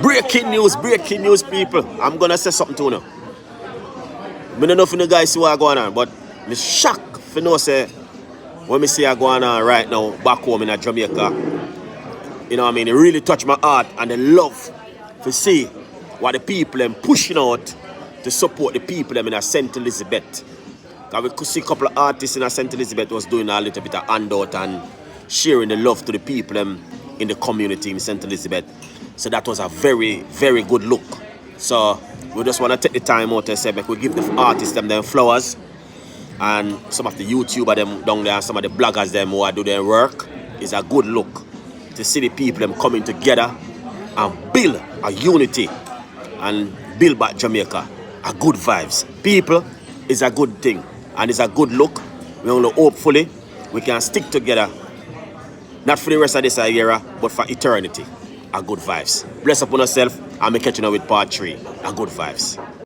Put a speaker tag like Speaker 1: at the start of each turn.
Speaker 1: breaking news, people. I'm gonna say something to you now. I don't know if you guys see what going on, but I'm shocked for know say when me see what going on right now back home in Jamaica. You know what I mean? It really touched my heart and the love to see what the people them pushing out to support the people them in St. Elizabeth. Because we could see a couple of artists in St. Elizabeth was doing a little bit of handout and sharing the love to the people them in the community in St. Elizabeth. So that was a very, very good look. So we just want to take the time out and say, we give the artists them flowers and some of the YouTubers them down there and some of the bloggers them who are doing their work. Is a good look to see the people them coming together and build a unity and build back Jamaica. A good vibes. People is a good thing and it's a good look. We only hopefully we can stick together, not for the rest of this era, but for eternity. A good vibes. Bless upon yourself and me catching up with part 3. A good vibes.